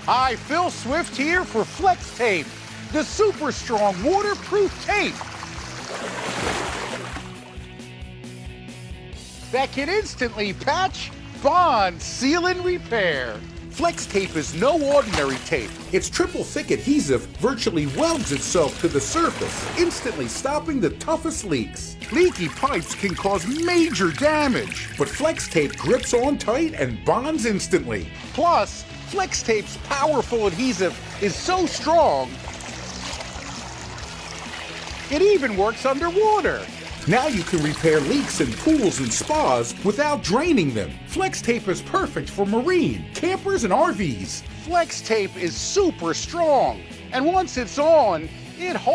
Hi, Phil Swift here for Flex Tape, the super strong waterproof tape that can instantly patch, bond, seal, and repair. Flex Tape is no ordinary tape. Its triple thick adhesive virtually welds itself to the surface, instantly stopping the toughest leaks. Leaky pipes can cause major damage. But Flex Tape grips on tight and bonds instantly. Plus, Flex Tape's powerful adhesive is so strong, it even works underwater. Now you can repair leaks in pools and spas without draining them. Flex Tape is perfect for marine, campers, and RVs. Flex Tape is super strong, and once it's on, it holds